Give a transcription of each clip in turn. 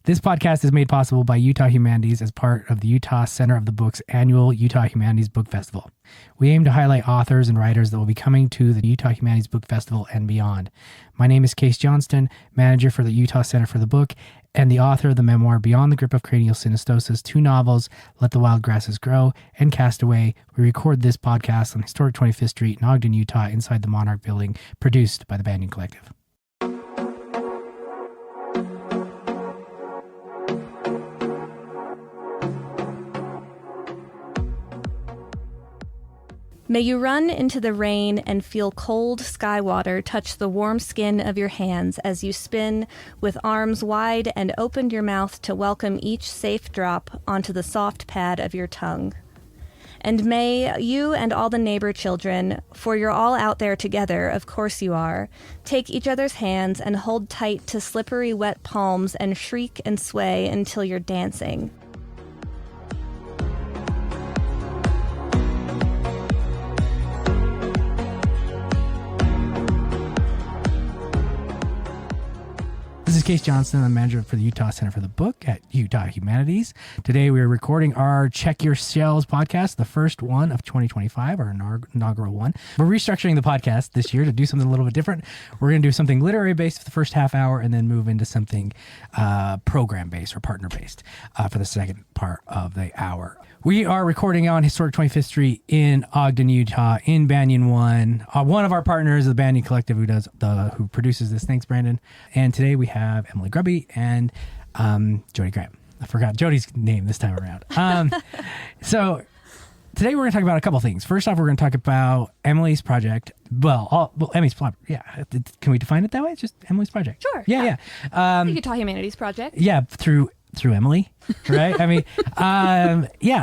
This podcast is made possible by Utah Humanities as part of the Utah Center of the Book's annual Utah Humanities Book Festival. We aim to highlight authors and writers that will be coming to the Utah Humanities Book Festival and beyond. My name is Kase Johnston, manager for the Utah Center for the Book, and the author of the memoir Beyond the Grip of Cranial Synostosis, 2 novels, Let the Wild Grasses Grow, and Castaway. We record this podcast on historic 25th Street in Ogden, Utah, inside the Monarch Building, produced by the Banyan Collective. May you run into the rain and feel cold sky water touch the warm skin of your hands as you spin with arms wide and opened your mouth to welcome each safe drop onto the soft pad of your tongue. And may you and all the neighbor children, for you're all out there together, of course you are, take each other's hands and hold tight to slippery wet palms and shriek and sway until you're dancing. This is Kase Johnston. I'm manager for the Utah Center for the Book at Utah Humanities. Today we are recording our Check Your Shells podcast, the first one of 2025, our inaugural one. We're restructuring the podcast this year to do something a little bit different. We're going to do something literary-based for the first half hour and then move into something program-based or partner-based for the second part of the hour. We are recording on historic 25th Street in Ogden, Utah, in Banyan One. One of our partners is the Banyan Collective, who produces this. Thanks, Brandon. And today we have Emily Grubby and Jodi Graham. I forgot Jodi's name this time around. So today we're going to talk about a couple things. First off, we're going to talk about Emily's project. Emily's project. Yeah. Can we define it that way? It's just Emily's project. Sure. Yeah. The Utah Humanities Project. Yeah, through Emily, right? I mean,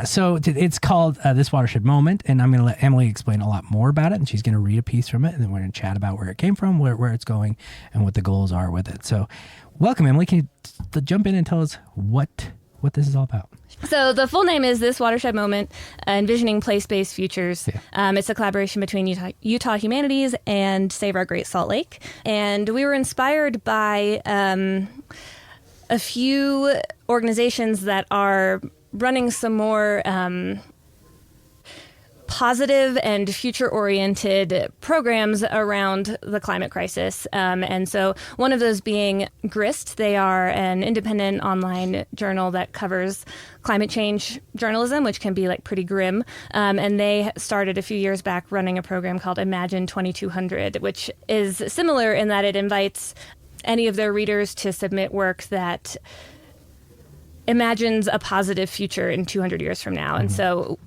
so it's called This Watershed Moment, and I'm going to let Emily explain a lot more about it, and she's going to read a piece from it, and then we're going to chat about where it came from, where it's going, and what the goals are with it. So welcome, Emily. Can you jump in and tell us what this is all about? So the full name is This Watershed Moment, Envisioning Place-Based Futures. Yeah. It's a collaboration between Utah Humanities and Save Our Great Salt Lake. And we were inspired by a few organizations that are running some more positive and future-oriented programs around the climate crisis. And so one of those being GRIST. They are an independent online journal that covers climate change journalism, which can be like pretty grim. And they started a few years back running a program called Imagine 2200, which is similar in that it invites any of their readers to submit work that imagines a positive future in 200 years from now. Mm-hmm. And so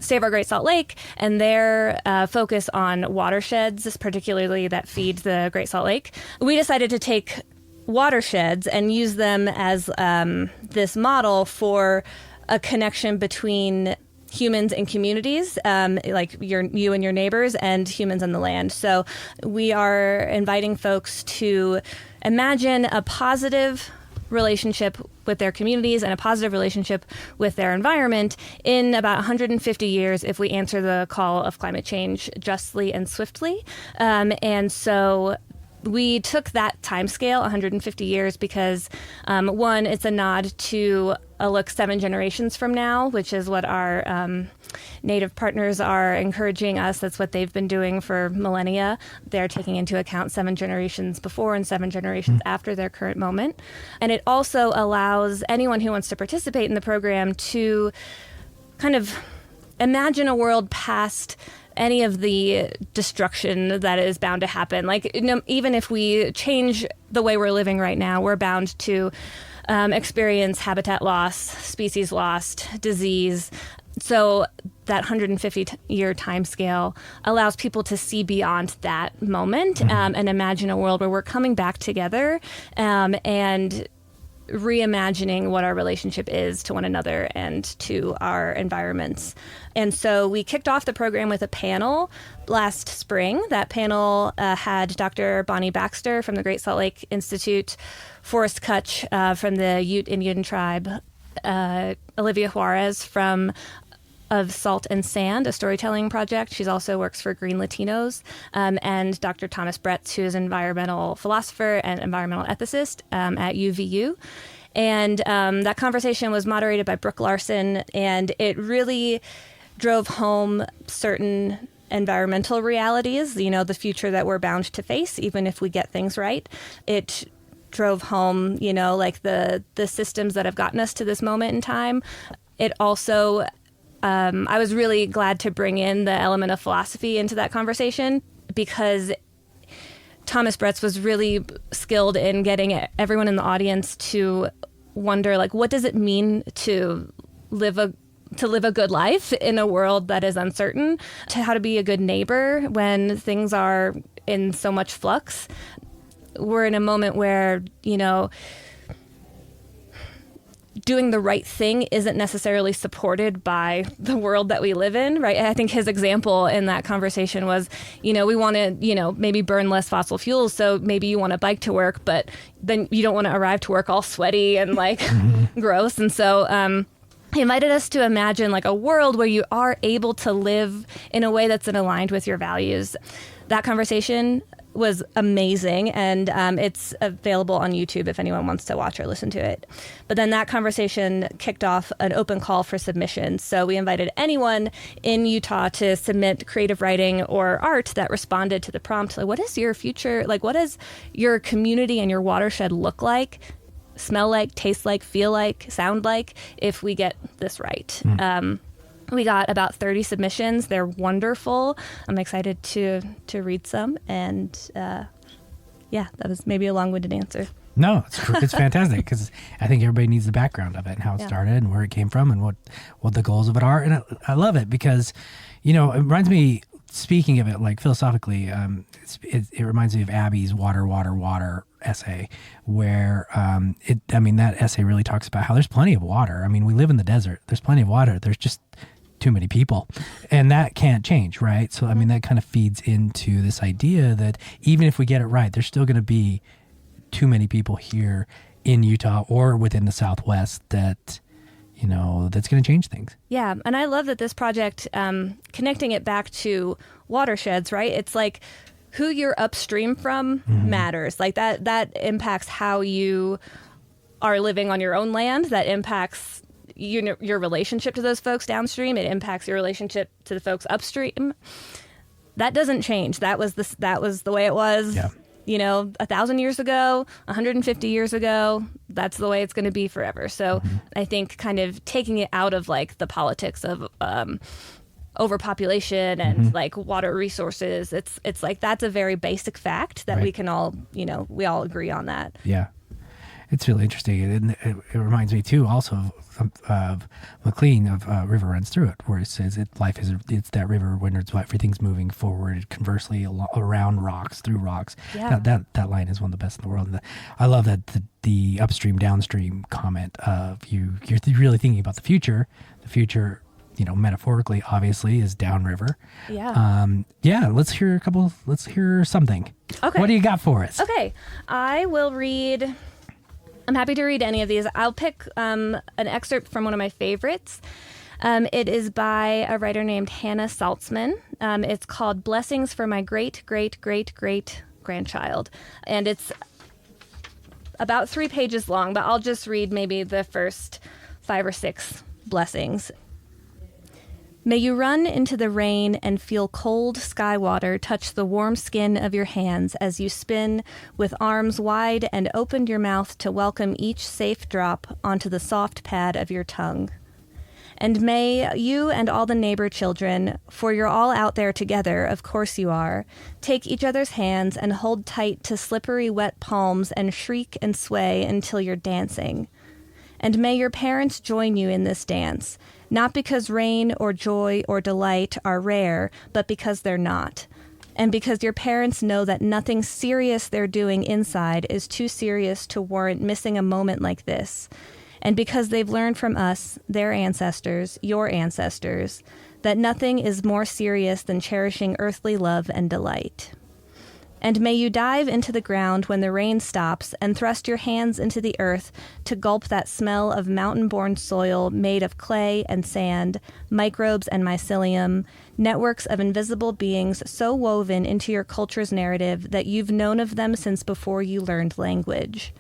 Save Our Great Salt Lake and their focus on watersheds, particularly that feed the Great Salt Lake, we decided to take watersheds and use them as this model for a connection between humans and communities, like you and your neighbors, and humans and the land. So we are inviting folks to imagine a positive relationship with their communities and a positive relationship with their environment in about 150 years if we answer the call of climate change justly and swiftly. And so we took that time scale, 150 years, because one, it's a nod to a look 7 generations from now, which is what our Native partners are encouraging us. That's what they've been doing for millennia. They're taking into account 7 generations before and 7 generations after their current moment. And it also allows anyone who wants to participate in the program to kind of imagine a world past any of the destruction that is bound to happen. Like, even if we change the way we're living right now, we're bound to experience habitat loss, species lost, disease. So that 150-year time scale allows people to see beyond that moment and imagine a world where we're coming back together and reimagining what our relationship is to one another and to our environments. And so we kicked off the program with a panel last spring. That panel had Dr. Bonnie Baxter from the Great Salt Lake Institute, Forrest Kutch from the Ute Indian tribe, Olivia Juarez from of Salt and Sand, a storytelling project. She also works for Green Latinos, and Dr. Thomas Bretz, who is an environmental philosopher and environmental ethicist at UVU. And that conversation was moderated by Brooke Larson, and it really drove home certain environmental realities, the future that we're bound to face, even if we get things right. It drove home, like the systems that have gotten us to this moment in time. It also, I was really glad to bring in the element of philosophy into that conversation, because Thomas Bretz was really skilled in getting everyone in the audience to wonder, like, what does it mean to live a good life in a world that is uncertain, to how to be a good neighbor when things are in so much flux. We're in a moment where, doing the right thing isn't necessarily supported by the world that we live in, right? I think his example in that conversation was, we want to, maybe burn less fossil fuels. So maybe you want to bike to work, but then you don't want to arrive to work all sweaty and like gross. And so, he invited us to imagine like a world where you are able to live in a way that's aligned with your values. That conversation was amazing, and it's available on YouTube if anyone wants to watch or listen to it. But then that conversation kicked off an open call for submissions. So we invited anyone in Utah to submit creative writing or art that responded to the prompt. Like, what is your future? Like, what does your community and your watershed look like? Smell like, taste like, feel like, sound like, if we get this right. We got about 30 submissions. They're wonderful. I'm excited to read some. And that was maybe a long-winded answer. No, it's fantastic, because I think everybody needs the background of it and how it started and where it came from and what the goals of it are. And I love it because, it reminds me, speaking of it, like philosophically, it reminds me of Abby's Water, Water, Water essay, where that essay really talks about how there's plenty of water. I mean, we live in the desert. There's plenty of water. There's just too many people, and that can't change, right? So, that kind of feeds into this idea that even if we get it right, there's still going to be too many people here in Utah or within the Southwest that that's going to change things. Yeah. And I love that this project, connecting it back to watersheds, right? It's like who you're upstream from matters. Like that impacts how you are living on your own land. That impacts your relationship to those folks downstream. It impacts your relationship to the folks upstream. That doesn't change. That was the way it was. Yeah. 1,000 years ago, 150 years ago, that's the way it's going to be forever. So I think kind of taking it out of like the politics of overpopulation and like water resources, it's like that's a very basic fact that we can all, we all agree on that. Yeah. It's really interesting. And it reminds me too also of McLean of River Runs Through It, where it says it's that river when everything's moving forward, conversely around rocks, through rocks. Yeah. That line is one of the best in the world. And I love that the upstream downstream comment of you're really thinking about the future. The future, metaphorically, obviously, is downriver. Yeah. Let's hear something. Okay. What do you got for us? Okay. I will read. I'm happy to read any of these. I'll pick an excerpt from one of my favorites. It is by a writer named Hannah Saltzman. It's called Blessings for My Great, Great, Great, Great Grandchild. And it's about 3 pages long, but I'll just read maybe the first 5 or 6 blessings. May you run into the rain and feel cold sky water touch the warm skin of your hands as you spin with arms wide and opened your mouth to welcome each safe drop onto the soft pad of your tongue. And may you and all the neighbor children, for you're all out there together, of course you are, take each other's hands and hold tight to slippery wet palms and shriek and sway until you're dancing. And may your parents join you in this dance, not because rain or joy or delight are rare, but because they're not. And because your parents know that nothing serious they're doing inside is too serious to warrant missing a moment like this. And because they've learned from us, their ancestors, your ancestors, that nothing is more serious than cherishing earthly love and delight. And may you dive into the ground when the rain stops and thrust your hands into the earth to gulp that smell of mountain-born soil made of clay and sand, microbes and mycelium, networks of invisible beings so woven into your culture's narrative that you've known of them since before you learned language.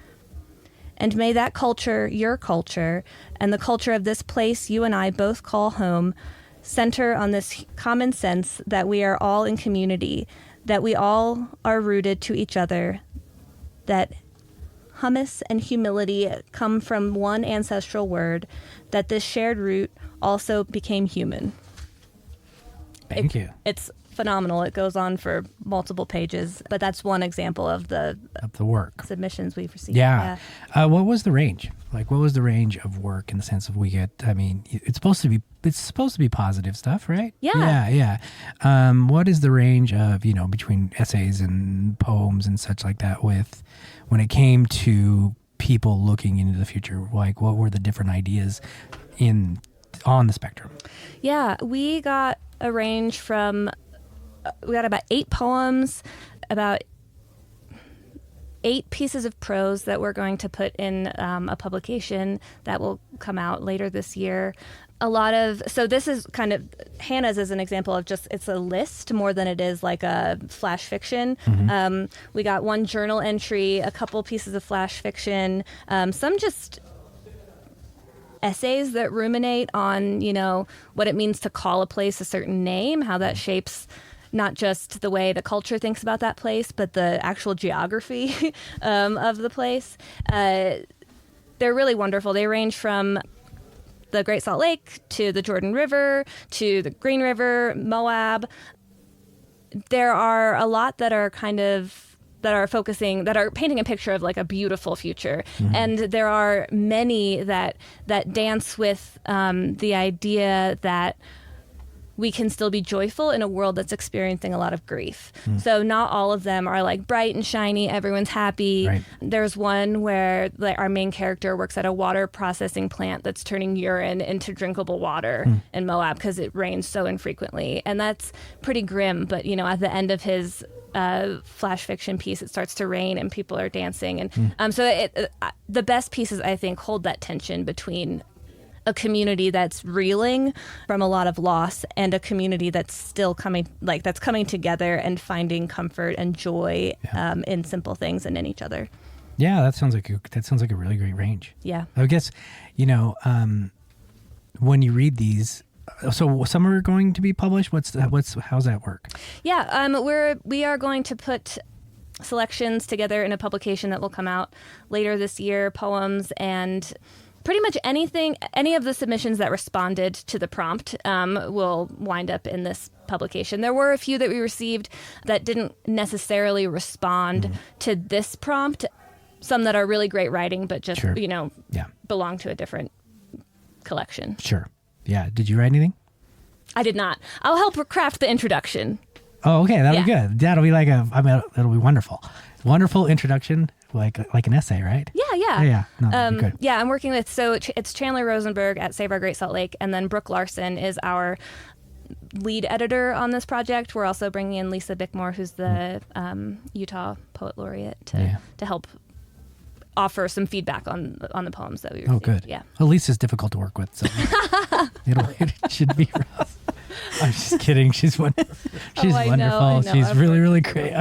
And may that culture, your culture, and the culture of this place you and I both call home, center on this common sense that we are all in community, that we all are rooted to each other, that hummus and humility come from one ancestral word, that this shared root also became human. Thank you. It's phenomenal. It goes on for multiple pages, but that's one example of the work submissions we've received. Yeah. What was the range? Like, what was the range of work in the sense of it's supposed to be positive stuff, right? Yeah. Yeah. What is the range of, between essays and poems and such like that when it came to people looking into the future? Like, what were the different ideas on the spectrum? Yeah, we got a range from, we got about 8 poems, about 8 pieces of prose that we're going to put in a publication that will come out later this year. So this is kind of, Hannah's is an example of it's a list more than it is like a flash fiction. Mm-hmm. We got one journal entry, a couple pieces of flash fiction, some just essays that ruminate on, what it means to call a place a certain name, how that shapes not just the way the culture thinks about that place, but the actual geography of the place. They're really wonderful. They range from the Great Salt Lake to the Jordan River to the Green River, Moab. There are a lot that are that are painting a picture of like a beautiful future. Mm-hmm. And there are many that dance with the idea that we can still be joyful in a world that's experiencing a lot of grief. Mm. So not all of them are like bright and shiny, everyone's happy. Right. There's one where our main character works at a water processing plant that's turning urine into drinkable water in Moab because it rains so infrequently. And that's pretty grim, but at the end of his flash fiction piece, it starts to rain and people are dancing. And the best pieces, I think, hold that tension between a community that's reeling from a lot of loss and a community that's still coming together and finding comfort and joy in simple things and in each other. Yeah, that sounds like a really great range. Yeah. I guess, when you read these, so some are going to be published. How's that work? Yeah, we are going to put selections together in a publication that will come out later this year, poems and pretty much any of the submissions that responded to the prompt will wind up in this publication. There were a few that we received that didn't necessarily respond to this prompt. Some that are really great writing, but just, belong to a different collection. Sure. Yeah. Did you write anything? I did not. I'll help craft the introduction. Oh, okay. That'll be good. That'll be it'll be wonderful. Wonderful introduction. Like an essay, right? Yeah. No, good. Yeah, I'm working with, it's Chandler Rosenberg at Save Our Great Salt Lake, and then Brooke Larson is our lead editor on this project. We're also bringing in Lisa Bickmore, who's the Utah Poet Laureate, to help offer some feedback on the poems that we received. Oh, good. Yeah. Well, Lisa's difficult to work with, so it should be rough. I'm just kidding. She's wonderful. She's wonderful. I know. She's really, really great.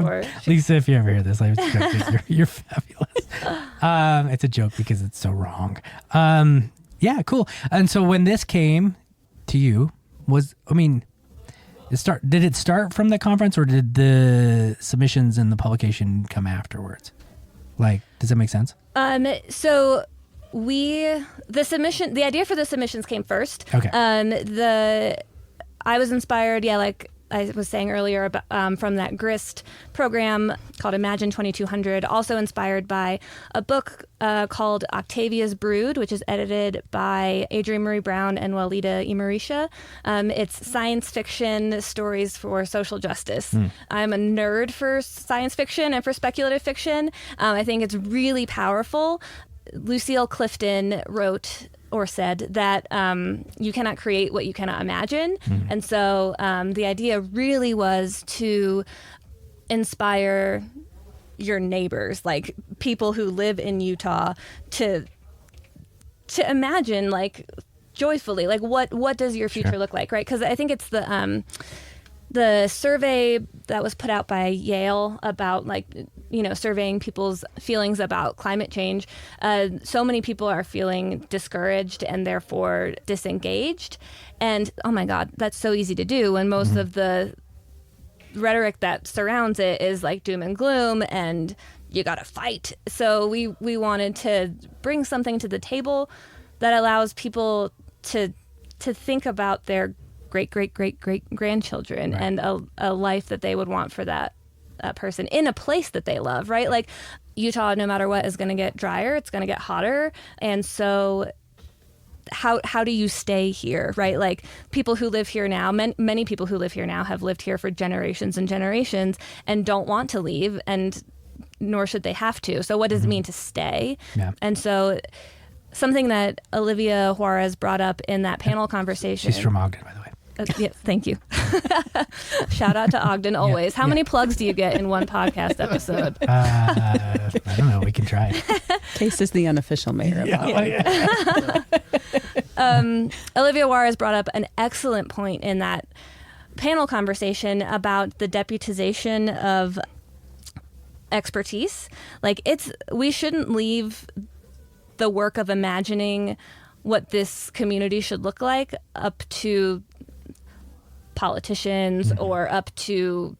Lisa, if you ever hear this, I'm just joking. You're fabulous. It's a joke because it's so wrong. Yeah, cool. And so when this came to you, did it start from the conference, or did the submissions and the publication come afterwards? Like, does that make sense? So the idea for the submissions came first. Okay. I was inspired, like I was saying earlier, about, from that GRIST program called Imagine 2200, also inspired by a book called Octavia's Brood, which is edited by Adrienne Marie Brown and Walida Imarisha. It's science fiction stories for social justice. I'm a nerd for science fiction and for speculative fiction. I think it's really powerful. Lucille Clifton wrote or said that you cannot create what you cannot imagine. And so the idea really was to inspire your neighbors, like people who live in Utah, to imagine, like, joyfully, like what does your future look like, right? Because I think it's the survey that was put out by Yale about surveying people's feelings about climate change, so many people are feeling discouraged and therefore disengaged. And oh my God, that's so easy to do when most of the rhetoric that surrounds it is like doom and gloom and you got to fight. So we wanted to bring something to the table that allows people to think about their great-great-great-great-grandchildren and a life that they would want for that person in a place that they love, right? Like Utah, no matter what, is going to get drier. It's going to get hotter. And so how do you stay here, right? Like people who live here now, many people who live here now have lived here for generations and generations and don't want to leave, and nor should they have to. So what does it mean to stay? Yeah. And so something that Olivia Juarez brought up in that panel conversation. She's from Ogden, by the way. Yes, thank you. Shout out to Ogden always. How many plugs do you get in one podcast episode? I don't know. We can try. Kase is the unofficial mayor of Ogden. Olivia Juarez brought up an excellent point in that panel conversation about the deputization of expertise. Like we shouldn't leave the work of imagining what this community should look like up to politicians or up to,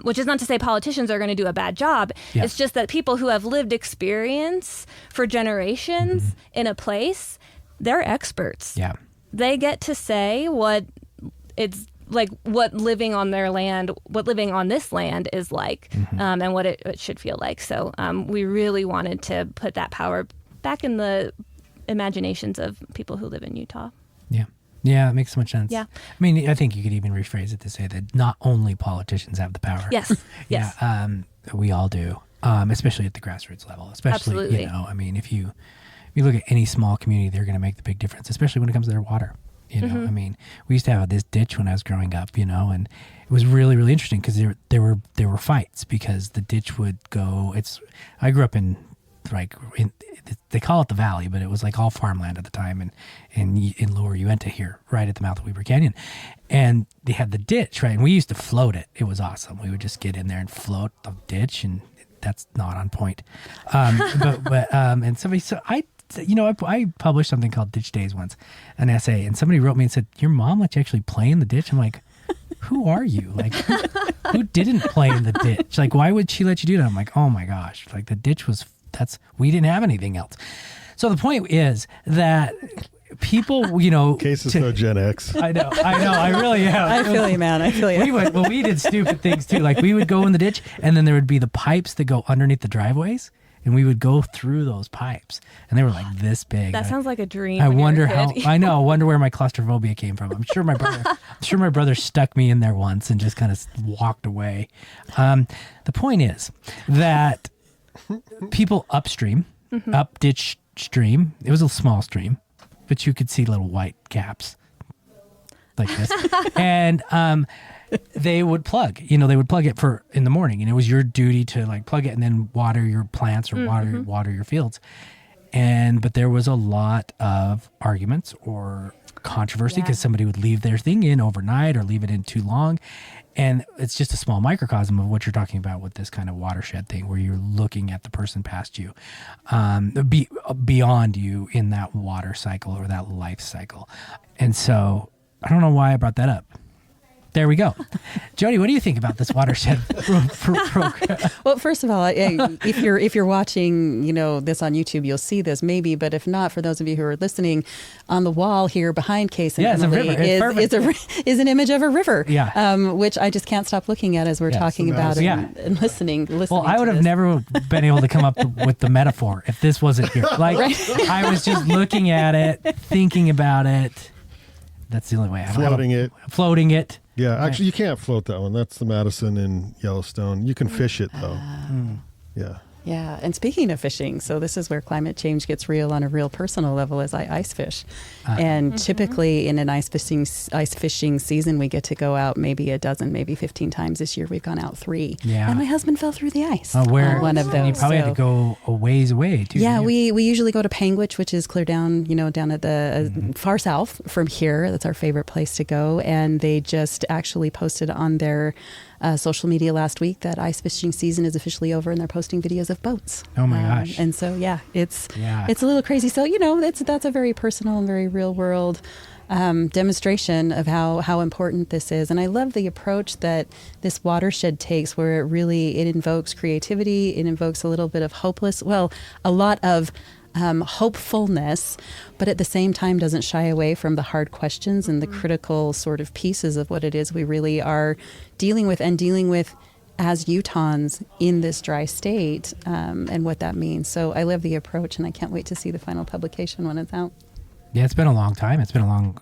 which is not to say politicians are going to do a bad job. Yeah. It's just that people who have lived experience for generations in a place, they're experts. Yeah. They get to say what it's like, what living on their land, what living on this land is like, and what it should feel like. So we really wanted to put that power back in the imaginations of people who live in Utah. Yeah. Yeah, it makes so much sense. Yeah. I mean, I think you could even rephrase it to say that not only politicians have the power. Yes. Yes. Yeah, we all do, especially at the grassroots level. Especially, absolutely. I mean, if you look at any small community, they're going to make the big difference, especially when it comes to their water. I mean, we used to have this ditch when I was growing up, and it was really, really interesting because there were fights because the ditch would go. I grew up in they call it the valley, but it was like all farmland at the time, and in Lower Uinta here, right at the mouth of Weber Canyon, and they had the ditch, right, and we used to float it. It was awesome. We would just get in there and float the ditch, and that's not on point. And somebody, so I published something called Ditch Days once, an essay, and somebody wrote me and said, "Your mom let you actually play in the ditch?" I'm like, who are you? Like, who didn't play in the ditch? Like, why would she let you do that? I'm like, oh my gosh, like the ditch was. We didn't have anything else. So the point is that people, Kase is so Gen X. I know, I really am. I feel you, man. I feel you. We did stupid things too. Like we would go in the ditch and then there would be the pipes that go underneath the driveways and we would go through those pipes and they were like this big. That sounds like a dream. I wonder where my claustrophobia came from. I'm sure my brother stuck me in there once and just kind of walked away. The point is that people upstream, up ditch stream. It was a small stream, but you could see little white caps like this. And they would plug. They would plug it in the morning, and it was your duty to like plug it and then water your plants or water your fields. But there was a lot of arguments or controversy because somebody would leave their thing in overnight or leave it in too long. And it's just a small microcosm of what you're talking about with this kind of watershed thing where you're looking at the person past you, beyond you in that water cycle or that life cycle. And so I don't know why I brought that up. There we go. Jodi, what do you think about this watershed program? Well, first of all, if you're watching, this on YouTube, you'll see this maybe. But if not, for those of you who are listening, on the wall here behind Kase and Emily is an image of a river. Yeah. Which I just can't stop looking at as we're talking about it and listening. Well, I would have never been able to come up with the metaphor if this wasn't here. Like I was just looking at it, thinking about it. That's the only way. Floating it. Yeah, actually, you can't float that one. That's the Madison in Yellowstone. You can fish it, though. Yeah. Yeah, and speaking of fishing, so this is where climate change gets real on a real personal level as I ice fish. And typically in an ice fishing season, we get to go out maybe a dozen, maybe 15 times. This year we've gone out 3. Yeah. And my husband fell through the ice where? on one of those. You probably had to go a ways away, too. Yeah, we usually go to Panguitch, which is clear down, down at the far south from here. That's our favorite place to go. And they just actually posted on their social media last week that ice fishing season is officially over, and they're posting videos of boats. Oh my gosh. And so it's a little crazy. So that's a very personal and very real world demonstration of how important this is. And I love the approach that this watershed takes, where it invokes creativity, it invokes a little bit of a lot of hopefulness, but at the same time doesn't shy away from the hard questions and the critical sort of pieces of what it is we really are dealing with as Utahns in this dry state, and what that means. So I love the approach, and I can't wait to see the final publication when it's out. Yeah, it's been a long time. It's been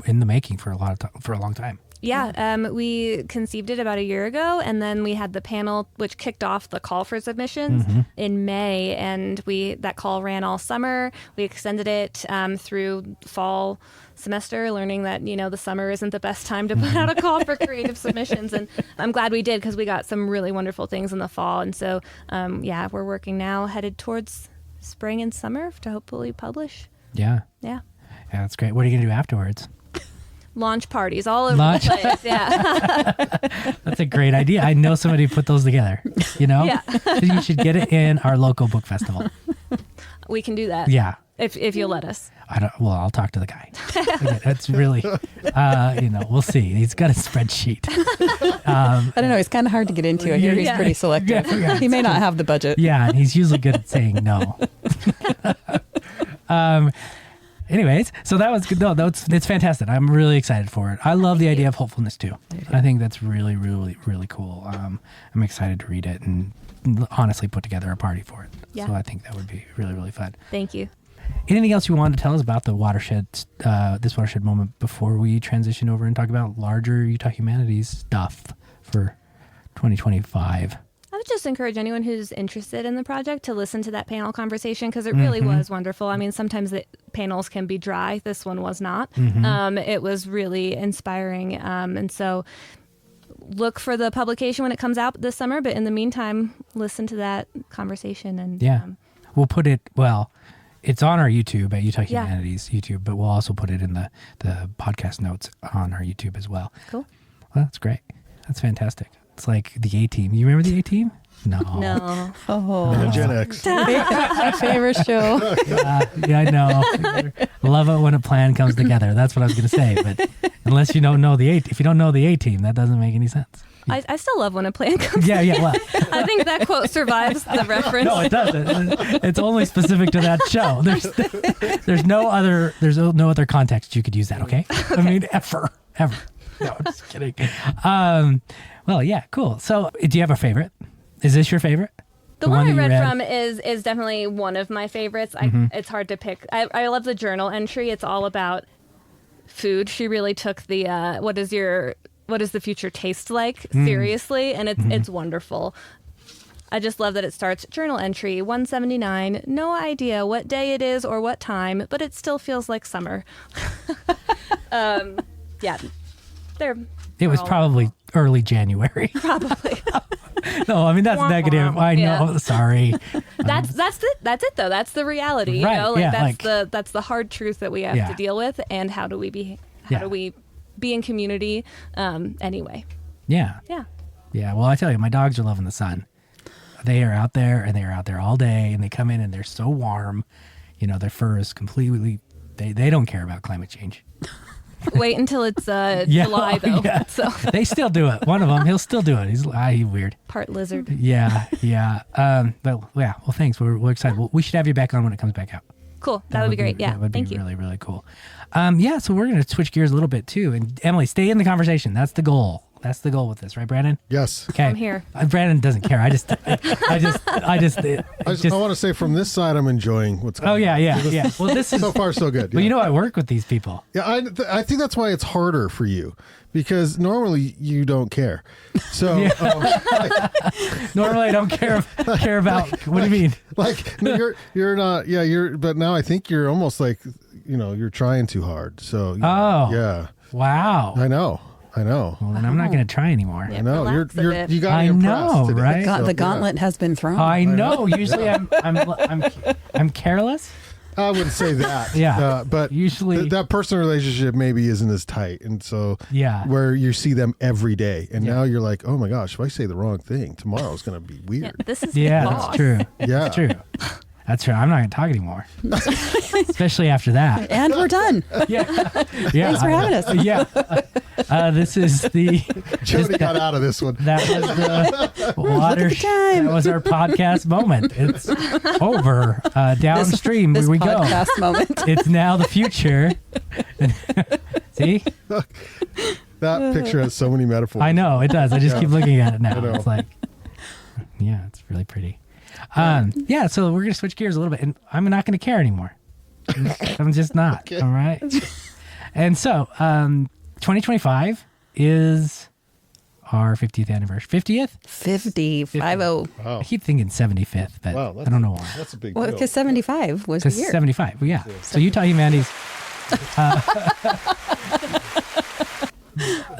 in the making for a long time. Yeah, we conceived it about a year ago, and then we had the panel, which kicked off the call for submissions in May, and that call ran all summer. We extended it through fall semester, learning that the summer isn't the best time to put out a call for creative submissions, and I'm glad we did, because we got some really wonderful things in the fall. And so we're working now, headed towards spring and summer to hopefully publish. Yeah, that's great. What are you gonna do afterwards? Launch parties all over the place. Yeah. That's a great idea. I know somebody who put those together. Yeah. You should get it in our local book festival. We can do that. Yeah. If you'll let us. I'll talk to the guy. That's really, we'll see. He's got a spreadsheet. I don't know. It's kind of hard to get into. I hear he's pretty selective. Yeah, he may not have the budget. Yeah, and he's usually good at saying no. Anyways, so that was good. No, it's fantastic. I'm really excited for it. I love the idea of hopefulness too. I think that's really, really, really cool. I'm excited to read it and honestly put together a party for it. Yeah. So I think that would be really, really fun. Thank you. Anything else you wanted to tell us about the watershed, this watershed moment, before we transition over and talk about larger Utah Humanities stuff for 2025? I would just encourage anyone who's interested in the project to listen to that panel conversation, because it really was wonderful. I mean, sometimes the panels can be dry. This one was not. It was really inspiring. And so look for the publication when it comes out this summer. But in the meantime, listen to that conversation. And we'll put it, it's on our YouTube at Utah Humanities YouTube, but we'll also put it in the podcast notes on our YouTube as well. Cool. Well, that's great. That's fantastic. It's like the A-Team. You remember the A-Team? No. No. Oh. Gen X. My favorite show. Yeah, I know. Love it when a plan comes together. That's what I was going to say. But unless you don't know if you don't know the A-Team, that doesn't make any sense. I still love when a plan comes Yeah, well. I think that quote survives the reference. No, it doesn't. It's only specific to that show. There's no other context you could use that, okay? I mean, ever. No, I'm just kidding. Well, yeah, cool. So, do you have a favorite? Is this your favorite? The one I read from is definitely one of my favorites. It's hard to pick. I love the journal entry. It's all about food. She really took the what does the future taste like seriously, and it's wonderful. I just love that it starts journal entry 179. No idea what day it is or what time, but it still feels like summer. It was probably early January. Probably. No, I mean that's negative. I know. Yeah. Sorry. That's it though. That's the reality. Right, you know? That's the hard truth that we have to deal with. And how do we be in community anyway? Yeah. Yeah. Yeah. Well, I tell you, my dogs are loving the sun. They are out there, and they are out there all day, and they come in and they're so warm. Their fur is completely. They don't care about climate change. Wait until it's July, though. Yeah. So. They still do it. One of them, he'll still do it. He's weird. Part lizard. Yeah. Well, thanks. We're excited. We should have you back on when it comes back out. Cool. That would be great. Yeah. That would Thank be you. really, really cool. So we're going to switch gears a little bit too. And Emily, stay in the conversation. That's the goal. That's the goal with this, right, Brandon? Yes. Okay. I'm here. Brandon doesn't care. I just I want to say from this side, I'm enjoying what's going on. Oh, yeah. Well, this is So far, so good. Well, you know, I work with these people. Yeah, I think that's why it's harder for you, because normally you don't care. So Normally I don't care about. What do you mean? like no, you're not. Yeah, but now I think you're almost like, you're trying too hard. So yeah. Wow. I know. Well, then I'm not going to try anymore. I know. Relax a bit. You got I impressed know, today. right? The gauntlet has been thrown. I know. Usually I'm careless. I wouldn't say that. Yeah. But usually that personal relationship maybe isn't as tight. And so where you see them every day. And now you're like, oh my gosh, if I say the wrong thing, tomorrow's going to be weird. Yeah, this is that's true. Yeah. That's true. That's true. I'm not going to talk anymore, especially after that. And we're done. Yeah. Thanks for having us. Yeah. This is the. Jodi got out of this one. That was the watershed. That was our podcast moment. It's over. Downstream, this here we go. podcast moment. It's now the future. See? That picture has so many metaphors. I know it does. I just keep looking at it now. I know. It's like, it's really pretty. So we're gonna switch gears a little bit, and I'm not gonna care anymore. I'm just not. Okay. All right. And so, 2025 is our 50th anniversary. 50th? 50. Wow. I keep thinking 75th, but Wow, I don't know why. That's a big Well, deal. because 75 was the Because year. 75. Well, yeah. So Utah Humanities.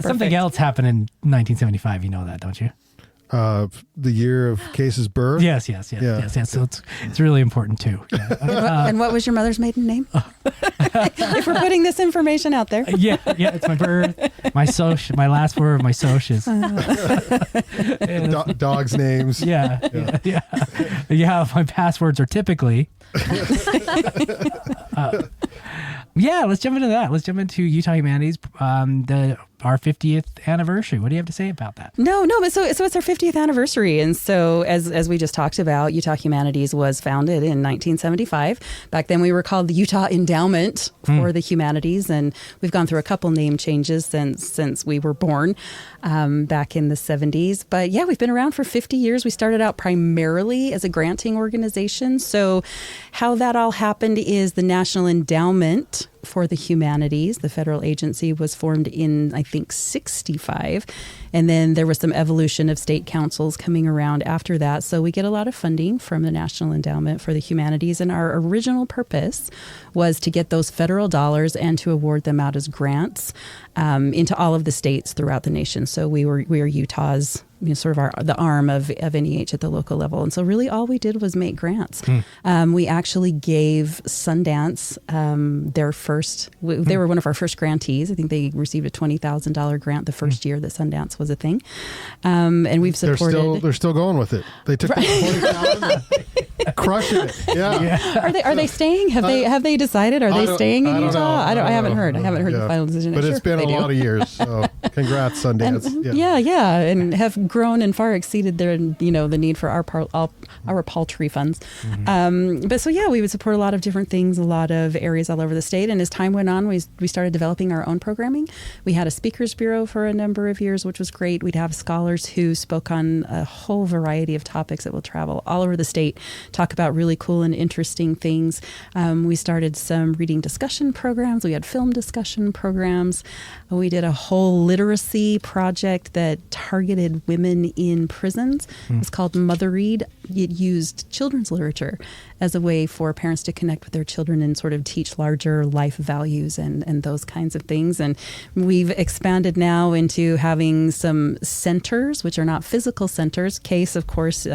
Something else happened in 1975. You know that, don't you? The year of Kase's birth. Yes. So it's really important too. Yeah. And what was your mother's maiden name? If we're putting this information out there. Yeah. It's my birth, my social, my last word of my socials. Dogs' names. Yeah. My passwords are typically. Let's jump into that. Let's jump into Utah Humanities, our 50th anniversary. What do you have to say about that? No, but so it's our 50th anniversary. And so as we just talked about, Utah Humanities was founded in 1975. Back then we were called the Utah Endowment for the Humanities. And we've gone through a couple name changes since we were born back in the 70s. But yeah, we've been around for 50 years. We started out primarily as a granting organization. So how that all happened is the National Endowment for the Humanities, the federal agency, was formed in, I think, 65. And then there was some evolution of state councils coming around after that. So we get a lot of funding from the National Endowment for the Humanities. And our original purpose was to get those federal dollars and to award them out as grants into all of the states throughout the nation. So we are Utah's sort of the arm of NEH at the local level. And so really all we did was make grants. We actually gave Sundance their first, they were one of our first grantees. I think they received a $20,000 grant the first year that Sundance was a thing. And we've supported. They're still going with it. They took the 20,000, crushing it. Yeah. Are they staying? Have they decided? Are they staying in Utah? I haven't heard. I haven't heard Yeah. the final decision. But I'm it's sure been a they do. lot of years. So congrats, Sundance. And have grown and far exceeded their, the need for our paltry funds. But so we would support a lot of different things, a lot of areas all over the state. And as time went on, we started developing our own programming. We had a speakers bureau for a number of years, which was great. We'd have scholars who spoke on a whole variety of topics that will travel all over the state, talk about really cool and interesting things. We started some reading discussion programs. We had film discussion programs. We did a whole literacy project that targeted women in prisons. It was called Mother Read. It used children's literature as a way for parents to connect with their children and sort of teach larger life values and those kinds of things. And we've expanded now into having some centers, which are not physical centers. Kase, of course,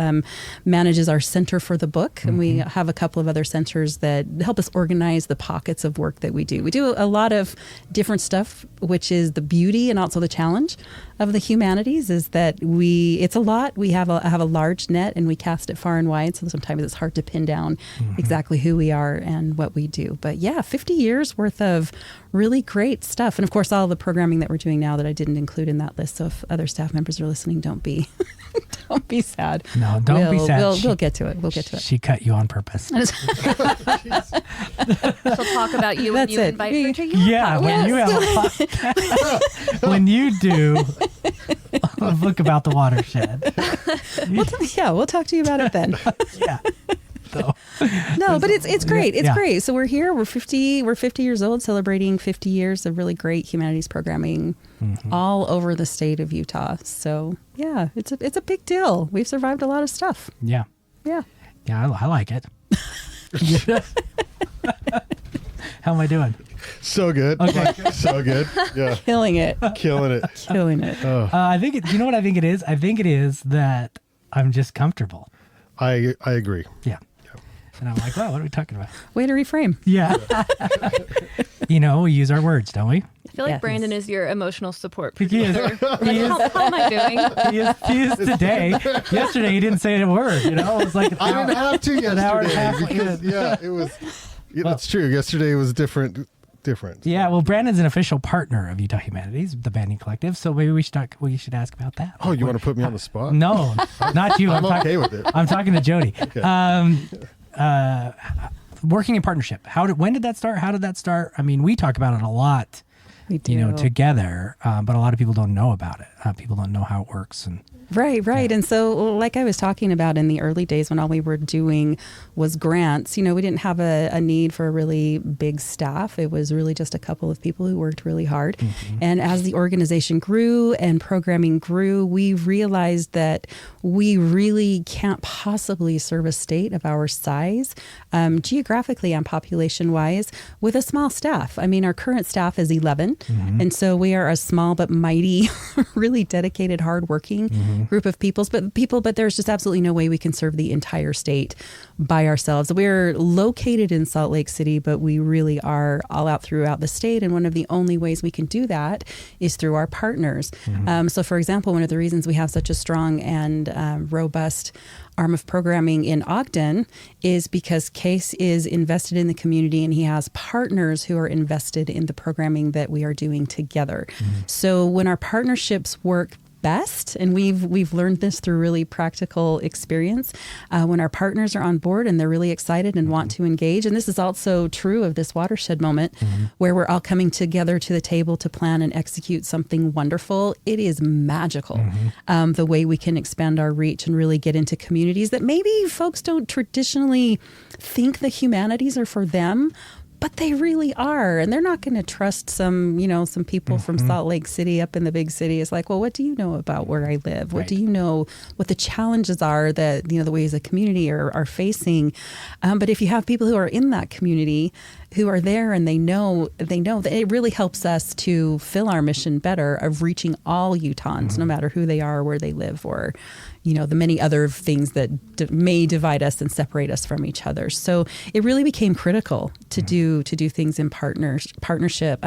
manages our Center for the Book. And we have a couple of other centers that help us organize the pockets of work that we do. We do a lot of different stuff, which is the beauty and also the challenge of the humanities is that it's a lot. We have a large net and we cast it far and wide. So sometimes it's hard to pin down down exactly who we are and what we do. But yeah, 50 years worth of really great stuff. And of course, all the programming that we're doing now that I didn't include in that list. So if other staff members are listening, don't be don't be sad. No, don't be sad. We'll get to it. We'll get to it. She cut you on purpose. She'll talk about you when you invite her to your podcast. When you do a book about the watershed. We'll talk to you about it then. Yeah. No, but it's great. It's great. So we're here. We're 50 years old, celebrating 50 years of really great humanities programming all over the state of Utah. So yeah, it's a big deal. We've survived a lot of stuff. Yeah. Yeah. Yeah, I like it. How am I doing? So good. Okay. So good. Yeah. Killing it. Killing it. Killing it. I think you know what I think it is? I think it is that I'm just comfortable. I agree. Yeah. And I'm like, wow, what are we talking about? Way to reframe. Yeah. We use our words, don't we? I feel like Brandon is your emotional support He is. producer. How am I doing? He is today. Yesterday, he didn't say a word. It was like I didn't have to yesterday. An hour and a half because, it was. Yeah, that's true. Yesterday was different. Yeah, well, Brandon's an official partner of Utah Humanities, the Banding Collective. So maybe we should ask about that. Oh, you want to put me on the spot? No, not you. I'm okay with it. I'm talking to Jodi. Okay. Working in partnership. When did that start? How did that start? I mean, we talk about it a lot, We do. together, but a lot of people don't know about it. People don't know how it works. And Right. Yeah. And so like I was talking about in the early days when all we were doing was grants, we didn't have a need for a really big staff. It was really just a couple of people who worked really hard. And as the organization grew and programming grew, we realized that we really can't possibly serve a state of our size, geographically and population wise, with a small staff. I mean, our current staff is 11. And so we are a small but mighty, really dedicated, hardworking group of people, but there's just absolutely no way we can serve the entire state by ourselves. We're located in Salt Lake City, but we really are all out throughout the state. And one of the only ways we can do that is through our partners. So for example, one of the reasons we have such a strong and robust arm of programming in Ogden is because Kase is invested in the community and he has partners who are invested in the programming that we are doing together. So when our partnerships work best, and we've learned this through really practical experience, when our partners are on board and they're really excited and want to engage. And this is also true of this watershed moment where we're all coming together to the table to plan and execute something wonderful. It is magical, the way we can expand our reach and really get into communities that maybe folks don't traditionally think the humanities are for them, but they really are. And they're not going to trust some people from Salt Lake City up in the big city. It's like, well, what do you know about where I live? What do you know what the challenges are that, the ways a community are facing? But if you have people who are in that community who are there and they know that it really helps us to fill our mission better of reaching all Utahns, no matter who they are, where they live, or the many other things that may divide us and separate us from each other. So it really became critical to do things in partnership.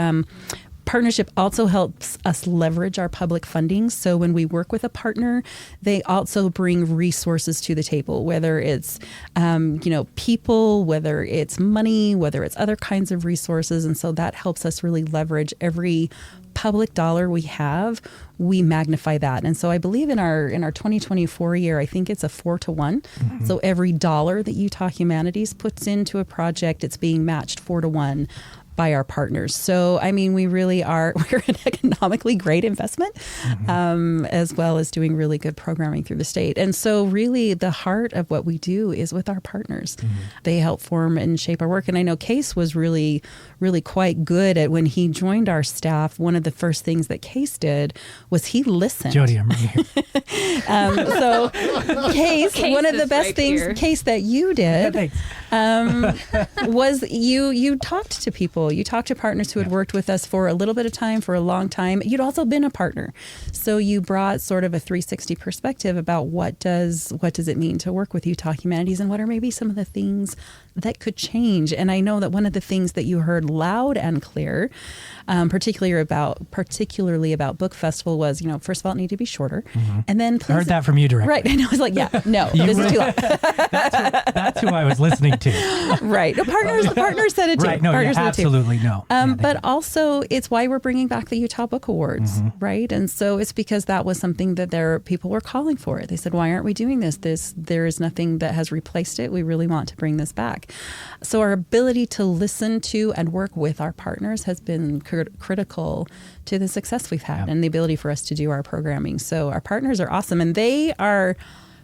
Partnership also helps us leverage our public funding. So when we work with a partner, they also bring resources to the table, whether it's, people, whether it's money, whether it's other kinds of resources. And so that helps us really leverage every public dollar we have. We magnify that. And so I believe in our 2024 year, I think it's a 4-to-1. So every dollar that Utah Humanities puts into a project, it's being matched 4-to-1 by our partners. So, I mean, we're an economically great investment, as well as doing really good programming through the state. And so really the heart of what we do is with our partners. They help form and shape our work. And I know Kase was really, really quite good at when he joined our staff. One of the first things that Kase did was he listened. Jodi, I'm right here. So Kase, one of the best right things, here. Kase, that you did Thanks. was you talked to people. You talked to partners who had worked with us for a little bit of time, for a long time. You'd also been a partner. So you brought sort of a 360 perspective about what does it mean to work with Utah Humanities, and what are maybe some of the things that could change. And I know that one of the things that you heard loud and clear, particularly about Book Festival was, first of all, it needed to be shorter. And then I heard that from you directly. Right. And I was like, this is too long. That's who I was listening to. Right. The partners said it too. Right. No, absolutely no. But also it's why we're bringing back the Utah Book Awards, right? And so it's because that was something that people were calling for it. They said, why aren't we doing this? There is nothing that has replaced it. We really want to bring this back. So our ability to listen to and work with our partners has been critical to the success we've had and the ability for us to do our programming. So our partners are awesome, and they are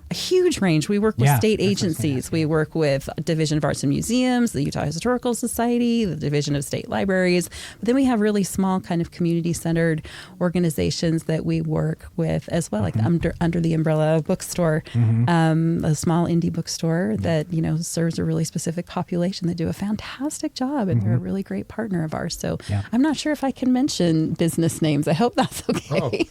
a huge range. We work with state agencies. We work with Division of Arts and Museums, the Utah Historical Society, the Division of State Libraries. But then we have really small kind of community-centered organizations that we work with as well, like under the umbrella bookstore, a small indie bookstore that, serves a really specific population that do a fantastic job, and they're a really great partner of ours. So I'm not sure if I can mention business names. I hope that's okay.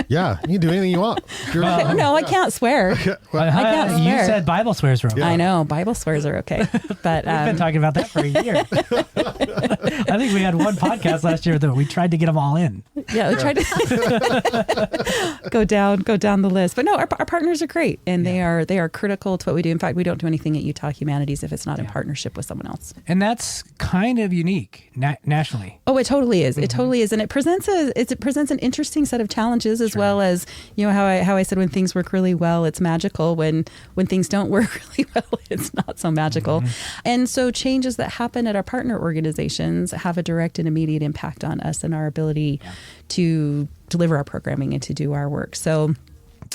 Yeah, you can do anything you want. No, I can't swear. I can't swear. You said Bible swears were okay. I know, Bible swears are okay. But we've been talking about that for a year. I think we had one podcast last year that we tried to get them all in. Yeah, we tried to go down the list. But no, our partners are great, and they are critical to what we do. In fact, we don't do anything at Utah Humanities if it's not in partnership with someone else. And that's kind of unique nationally. Oh, it totally is. It totally is, and it presents an interesting set of challenges as well as how I said when things work really well, it's magical. When things don't work really well, it's not so magical. And so changes that happen at our partner organizations have a direct and immediate impact on us and our ability to deliver our programming and to do our work. So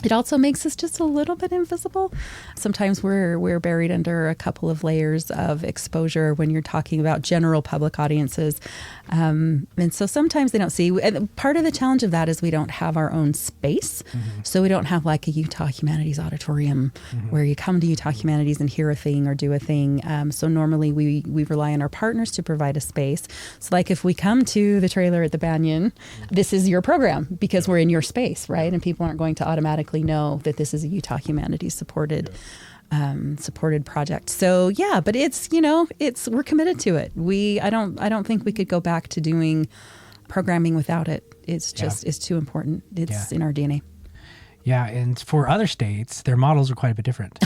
it also makes us just a little bit invisible. Sometimes we're buried under a couple of layers of exposure when you're talking about general public audiences. And so sometimes they don't see. And part of the challenge of that is we don't have our own space. So we don't have like a Utah Humanities auditorium where you come to Utah Humanities and hear a thing or do a thing. So normally we rely on our partners to provide a space. So like if we come to the trailer at the Banyan, this is your program because we're in your space, right? And people aren't going to automatically know that this is a Utah Humanities supported project. So but we're committed to it. I don't think we could go back to doing programming without it. It's just it's too important. It's in our DNA. Yeah, and for other states, their models are quite a bit different,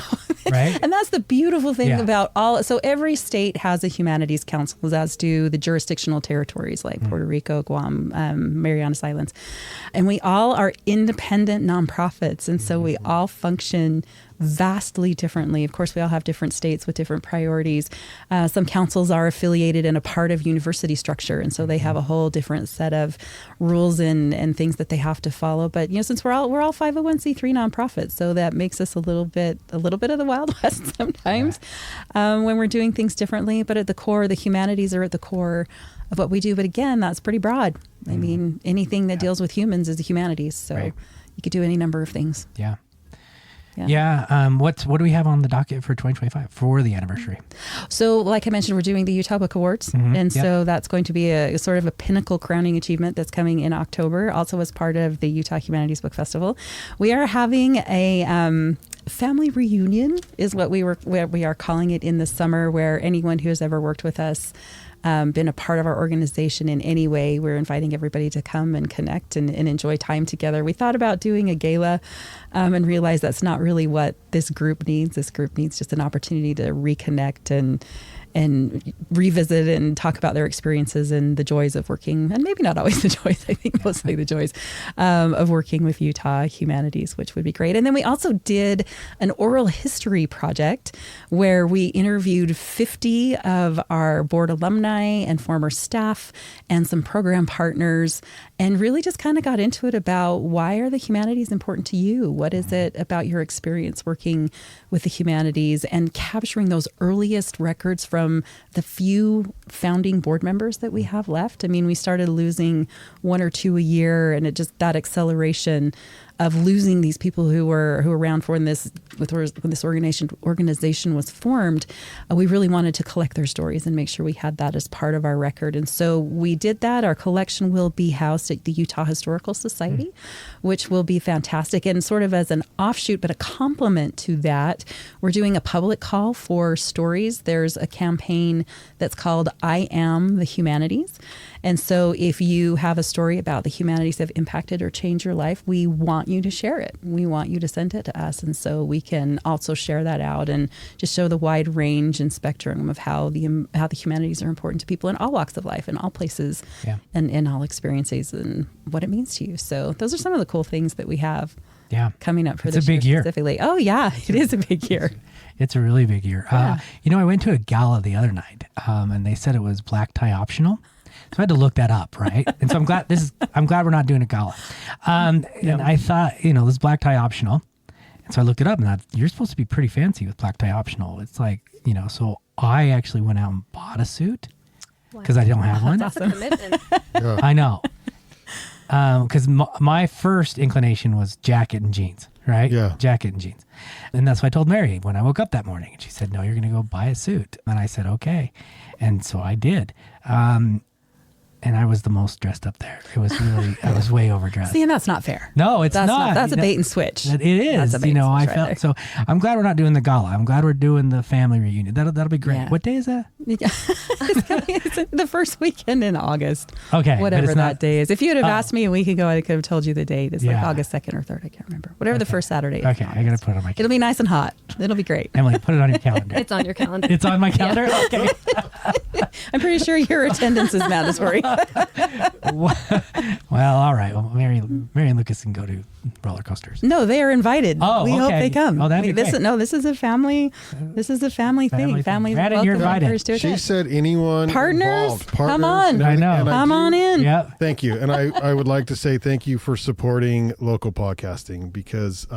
right? And that's the beautiful thing about so every state has a humanities council, as do the jurisdictional territories like Puerto Rico, Guam, Marianas Islands. And we all are independent nonprofits, and so we all function vastly differently. Of course, we all have different states with different priorities. Some councils are affiliated and a part of university structure, and so they have a whole different set of rules and things that they have to follow. But since we're all 501c3 nonprofits, so that makes us a little bit of the Wild West sometimes when we're doing things differently. But at the core, the humanities are at the core of what we do. But again, that's pretty broad. I mean, anything that deals with humans is the humanities. So you could do any number of things. Yeah. What do we have on the docket for 2025 for the anniversary? So like I mentioned, we're doing the Utah Book Awards. And so that's going to be a sort of a pinnacle crowning achievement that's coming in October, also as part of the Utah Humanities Book Festival. We are having a family reunion is what we are calling it in the summer, where anyone who has ever worked with us, been a part of our organization in any way, we're inviting everybody to come and connect and enjoy time together. We thought about doing a gala and realized that's not really what this group needs. This group needs just an opportunity to reconnect and revisit and talk about their experiences and the joys of working, and maybe not always the joys, I think mostly the joys of working with Utah Humanities, which would be great. And then we also did an oral history project where we interviewed 50 of our board alumni and former staff and some program partners, and really just kind of got into it about why are the humanities important to you? What is it about your experience working with the humanities, and capturing those earliest records from the few founding board members that we have left. I mean, we started losing one or two a year, and it just, that acceleration losing these people who were around when this organization was formed, we really wanted to collect their stories and make sure we had that as part of our record. And so we did that. Our collection will be housed at the Utah Historical Society, which will be fantastic. And sort of as an offshoot, but a complement to that, we're doing a public call for stories. There's a campaign that's called I Am the Humanities. And so if you have a story about the humanities that have impacted or changed your life, we want you to share it. We want you to send it to us. And so we can also share that out and just show the wide range and spectrum of how the humanities are important to people in all walks of life, in all places, and in all experiences, and what it means to you. So those are some of the cool things that we have coming up for this year specifically. Oh, yeah, it is a big year. It's a really big year. I went to a gala the other night, and they said it was black tie optional. So I had to look that up, right? And so I'm glad we're not doing a gala. And I thought, this black tie optional. And so I looked it up, and you're supposed to be pretty fancy with black tie optional. It's like, so I actually went out and bought a suit because I don't have one. That's a commitment. I know. Because my first inclination was jacket and jeans, right? Yeah. Jacket and jeans. And that's what I told Mary when I woke up that morning. And she said, no, you're going to go buy a suit. And I said, okay. And so I did. And I was the most dressed up there. It was really, I was way overdressed. See, and that's not fair. No, it's not. That's a bait and switch. It is. I felt right. So I'm glad we're not doing the gala. I'm glad we're doing the family reunion. That'll be great. Yeah. What day is that? It's the first weekend in August. Okay. Whatever that day is. If you'd have asked me a week ago, I could have told you the date. It's like August 2nd or 3rd. I can't remember. Whatever the first Saturday is. Okay. I got to put it on my calendar. It'll be nice and hot. It'll be great. Emily, put it on your calendar. It's on your calendar. It's on my calendar? Yeah. Okay. I'm pretty sure your attendance is mandatory. Well, all right. Well, Mary and Lucas can go to roller coasters. No, they are invited. Oh, we hope they come. Oh, that'd be great. This is a family. This is a family thing. Family. Brandon, you're invited. She said anyone partners. Come on. I know. Come on in. Yeah. Thank you. And I would like to say thank you for supporting local podcasting, because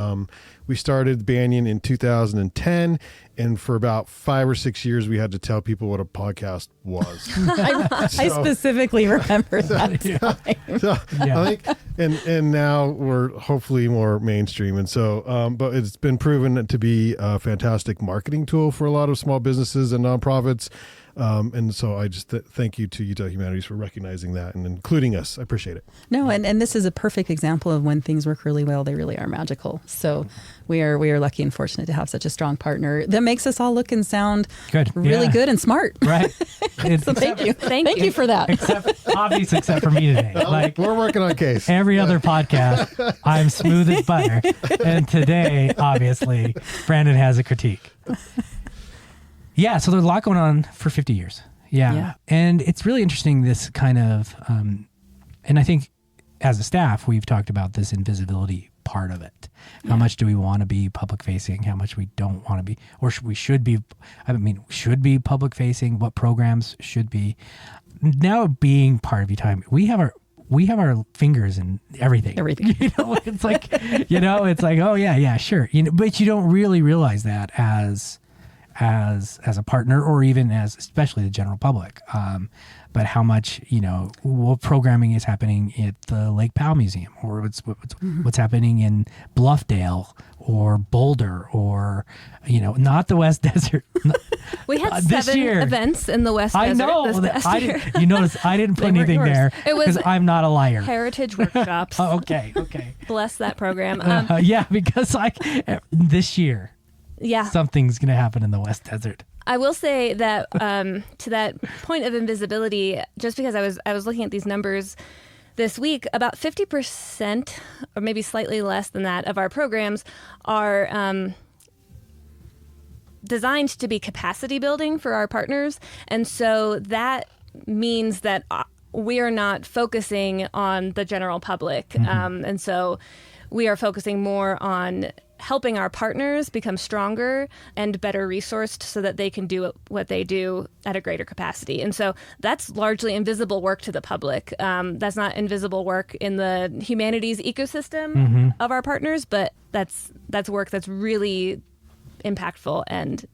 we started Banyan in 2010, and for about 5 or 6 years we had to tell people what a podcast was. I specifically remember that. I think, and now we're hopefully more mainstream, and so but it's been proven to be a fantastic marketing tool for a lot of small businesses and nonprofits. And so I just thank you to Utah Humanities for recognizing that and including us. I appreciate it. No, and this is a perfect example of when things work really well, they really are magical. So we are lucky and fortunate to have such a strong partner that makes us all look and sound really good and smart. Right. So thank you. Thank you for that. Except for me today. Like, we're working on Kase. Every other podcast, I'm smooth as butter. And today, obviously, Brandon has a critique. Yeah, so there's a lot going on for 50 years. Yeah. And it's really interesting, this kind of, and I think as a staff, we've talked about this invisibility part of it. How much do we want to be public facing? How much we don't want to be, or should be public facing? What programs should be? Now being part of Utah, we have our fingers in everything. It's like, oh yeah, sure. But you don't really realize that as a partner, or even as especially the general public, but how much what programming is happening at the Lake Powell Museum, or what's happening in Bluffdale or Boulder, or not the West Desert. We had 7 events in the West Desert. I know. You notice I didn't put anything there because I'm not a liar. Heritage workshops. Oh, okay. Bless that program. Because this year. Yeah. Something's going to happen in the West Desert. I will say that to that point of invisibility, just because I was looking at these numbers this week, about 50%, or maybe slightly less than that, of our programs are designed to be capacity building for our partners. And so that means that we are not focusing on the general public. Mm-hmm. And so we are focusing more on helping our partners become stronger and better resourced so that they can do what they do at a greater capacity. And so that's largely invisible work to the public. That's not invisible work in the humanities ecosystem of our partners, but that's work that's really impactful and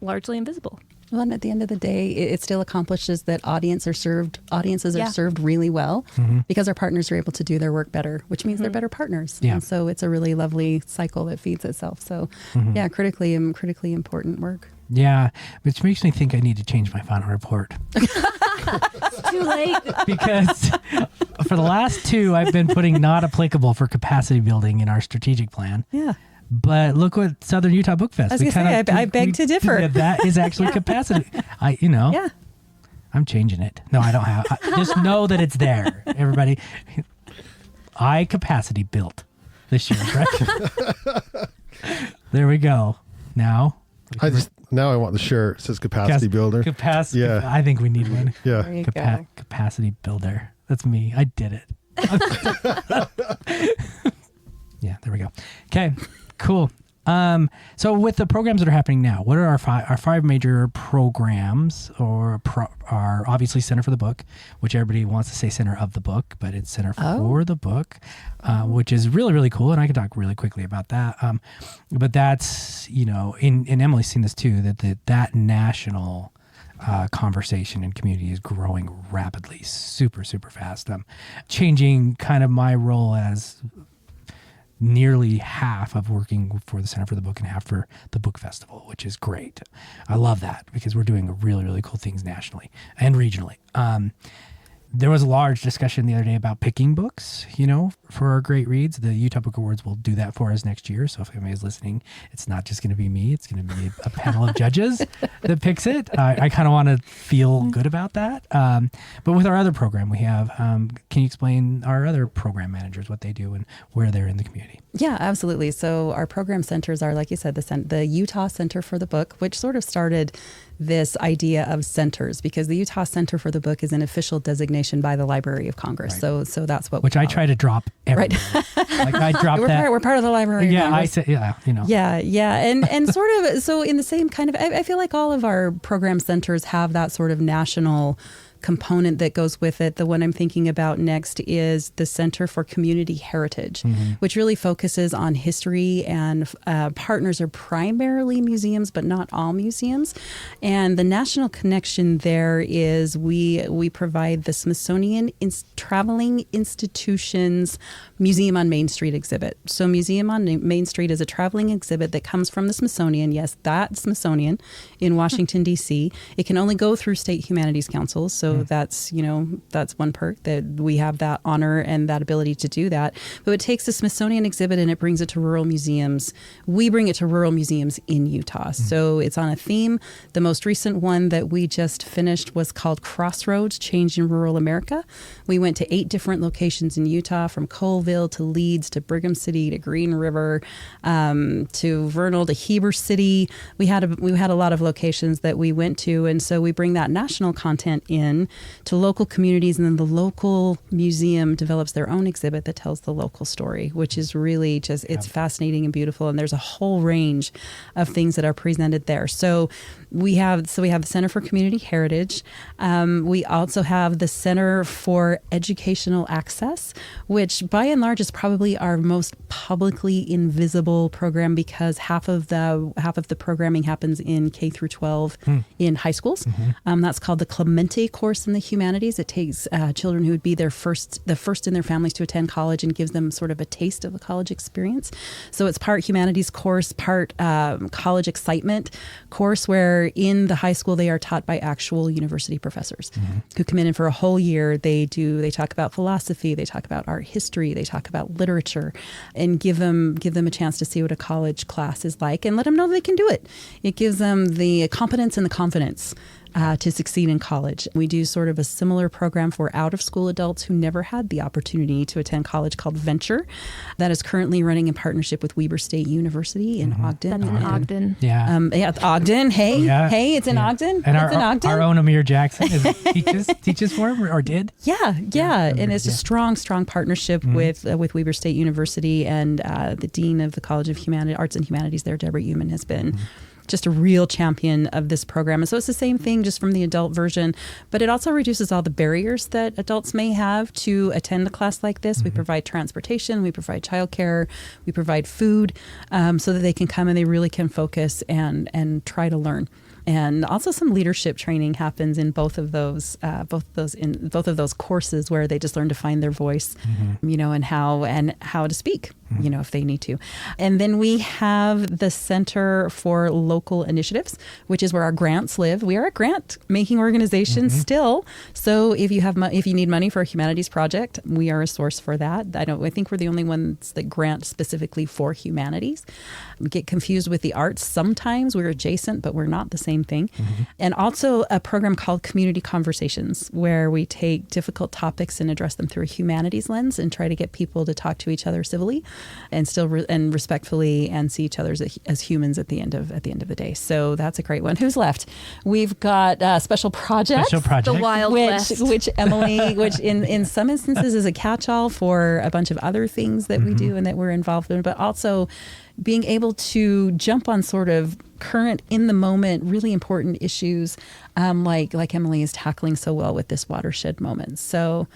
largely invisible. Well, and at the end of the day, it still accomplishes that audiences are served really well because our partners are able to do their work better, which means they're better partners. Yeah. And so it's a really lovely cycle that feeds itself. So critically important work. Yeah, which makes me think I need to change my final report. It's too late. Because for the last 2, I've been putting not applicable for capacity building in our strategic plan. Yeah. But look what Southern Utah Book Fest. I was going to say, I beg to differ. Yeah, that is actually capacity. Yeah. I'm changing it. No, I don't have. Just know that it's there, everybody. I capacity built this year, right? There we go. Now I want the shirt. It says capacity builder. Capacity. Yeah. I think we need one. Yeah. There you go. Capacity builder. That's me. I did it. Yeah, there we go. Okay, cool. So with the programs that are happening now, what are our five major programs? Are obviously Center for the Book, which everybody wants to say Center of the Book, but it's Center for the Book, which is really, really cool. And I can talk really quickly about that. But that's, and Emily's seen this too, that national conversation and community is growing rapidly, super, super fast. Changing kind of my role as nearly half of working for the Center for the Book and half for the Book Festival, which is great. I love that because we're doing really, really cool things nationally and regionally. There was a large discussion the other day about picking books, for our great reads. The Utah Book Awards will do that for us next year. So if anybody's listening, it's not just going to be me. It's going to be a panel of judges that picks it. I kind of want to feel good about that. But with our other program, we have, can you explain our other program managers, what they do and where they're in the community? Yeah, absolutely. So our program centers are, like you said, the Utah Center for the Book, which sort of started this idea of centers because the Utah Center for the Book is an official designation by the Library of Congress. Right. So that's what which I try to drop every right. Like I dropped we're part of the Library of Congress. I said, Yeah. And sort of, so in the same kind of, I feel like all of our program centers have that sort of national component that goes with it. The one I'm thinking about next is the Center for Community Heritage, which really focuses on history and partners are primarily museums, but not all museums. And the national connection there is we provide the Smithsonian Traveling Institutions Museum on Main Street exhibit. So Museum on Main Street is a traveling exhibit that comes from the Smithsonian. Yes, that Smithsonian in Washington, D.C. It can only go through state humanities councils. So that's one perk that we have that honor and that ability to do that. But it takes the Smithsonian exhibit and it brings it to rural museums. We bring it to rural museums in Utah. So it's on a theme. The most recent one that we just finished was called Crossroads, Change in Rural America. We went to 8 different locations in Utah, from Colville to Leeds to Brigham City to Green River to Vernal to Heber City. We had a lot of locations that we went to, and so we bring that national content in to local communities, and then the local museum develops their own exhibit that tells the local story, which is really just, it's fascinating and beautiful. And there's a whole range of things that are presented there. So we have the Center for Community Heritage. We also have the Center for Educational Access, which by and large is probably our most publicly invisible program because half of the programming happens in K through 12 in high schools. That's called the Clemente course in the humanities. It takes children who would be the first in their families to attend college and gives them sort of a taste of a college experience. So it's part humanities course, part college excitement course, where in the high school they are taught by actual university professors who come in and for a whole year they talk about philosophy, they talk about art history, they talk about literature, and give them a chance to see what a college class is like and let them know they can do it. It gives them the competence and the confidence to succeed in college. We do sort of a similar program for out-of-school adults who never had the opportunity to attend college called Venture, that is currently running in partnership with Weber State University in Ogden. That's in Ogden. Yeah. Ogden. Hey, it's in Ogden. And it's in Ogden. Our own Amir Jackson teaches for him or did? Yeah. And it's a strong partnership with Weber State University, and the Dean of the College of Arts and Humanities there, Deborah Uman, has been just a real champion of this program. And so it's the same thing just from the adult version, but it also reduces all the barriers that adults may have to attend a class like this. We provide transportation, we provide childcare, we provide food, so that they can come and they really can focus and try to learn. And also some leadership training happens in both of those courses where they just learn to find their voice, and how to speak, if they need to. And then we have the Center for Local Initiatives, which is where our grants live. We are a grant making organization still. So if you need money for a humanities project, we are a source for that. I think we're the only ones that grant specifically for humanities. We get confused with the arts sometimes. We're adjacent, but we're not the same thing. And also a program called Community Conversations, where we take difficult topics and address them through a humanities lens and try to get people to talk to each other civilly and still and respectfully, and see each other as humans at the end of the day. So that's a great one. Who's left? We've got Special Projects. The Wild West. Which Emily, which in some instances is a catch-all for a bunch of other things that we do and that we're involved in, but also being able to jump on sort of current, in the moment, really important issues, like Emily is tackling so well with This Watershed Moment. So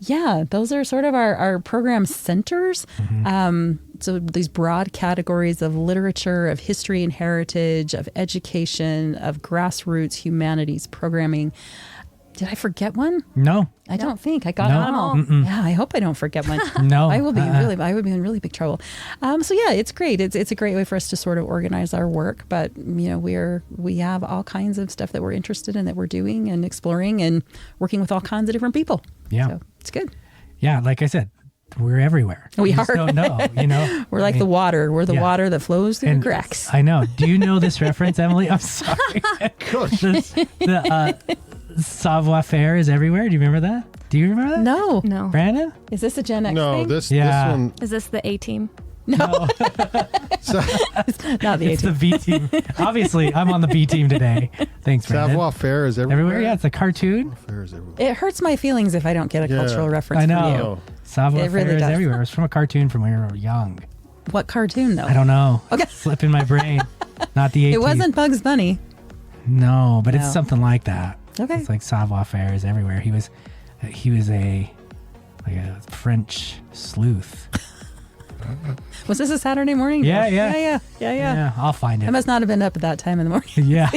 yeah, those are sort of our program centers. So these broad categories of literature, of history and heritage, of education, of grassroots humanities programming. Did I forget one? No. I don't think I got them all. Yeah, I hope I don't forget one. No. I would be in really big trouble. So yeah, it's great. It's a great way for us to sort of organize our work. But we have all kinds of stuff that we're interested in, that we're doing and exploring and working with all kinds of different people. Yeah. So it's good. Yeah, like I said, we're everywhere. We just are. don't know, We're like the water. We're the water that flows through the cracks. I know. Do you know this reference, Emily? I'm sorry. The savoir faire is everywhere. Do you remember that? Do you remember that? No. Brandon? Is this a Gen X No, thing? this one. Is this the A-team? No. So, It's not the It's A-team. the B team. Obviously, I'm on the B team today. Thanks, Brandon. savoir faire is everywhere. Everywhere? Yeah, it's a cartoon. Faire is everywhere. It hurts my feelings if I don't get a Yeah. cultural reference I know. from you. Oh. Savoir It really faire is does. everywhere. It's from a cartoon from when we were young. What cartoon, though? I don't know. Okay. Slip in my brain. Not the A It wasn't Bugs Bunny. No, but it's No. something like that. Okay. It's like savoir faire is everywhere. He was a French sleuth. Was this a Saturday morning? Yeah. Yeah. I'll find I it. must not have been up at that time in the morning. Yeah.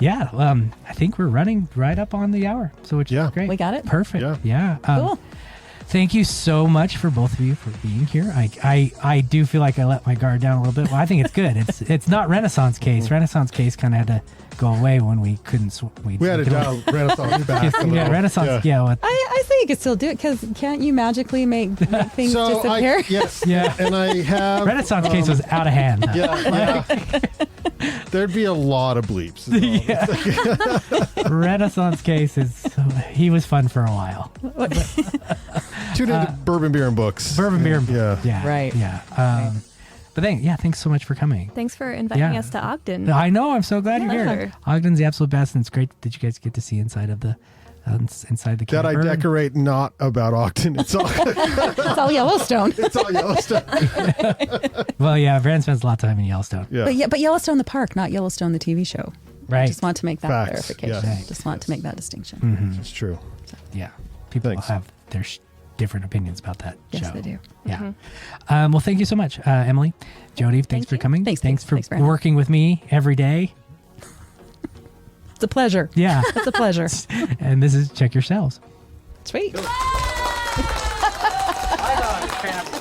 I think we're running right up on the hour, so which Yeah. is great. We got it? Perfect. Yeah. Cool. Thank you so much for both of you for being here. I do feel like I let my guard down a little bit. Well, I think it's good. It's not Renaissance Case. Renaissance Case kind of had to go away when we couldn't. We had to dial Renaissance back. a Yeah, little. Renaissance. Yeah. I say you could still do it, because can't you magically make things disappear? Yes. Yeah. And I have Renaissance Case was out of hand. Yeah. There'd be a lot of bleeps. Renaissance Case he was fun for a while. Tune into Bourbon Beer and Books. Bourbon beer. Yeah. Right. Yeah. But thanks so much for coming. Thanks for inviting us to Ogden. I know. I'm so glad you're here. Pleasure. Ogden's the absolute best, and it's great that you guys get to see inside of the That camper. I decorate not about Ogden. It's all It's all Yellowstone. it's all Yellowstone. Well, yeah, Brandon spends a lot of time in Yellowstone. Yeah. But Yellowstone the park, not Yellowstone the TV show. Right. Just want to make that Facts, clarification. yes. Just want to make that distinction. It's true. Yeah. People Thanks. have their different opinions about that Yes, show. they do. Yeah. Well, thank you so much, Emily. Jodi, thanks for coming. Thanks for Brandon. working with me every day. It's a pleasure. Yeah. It's a pleasure. And this is Check Yourselves. Sweet. I know,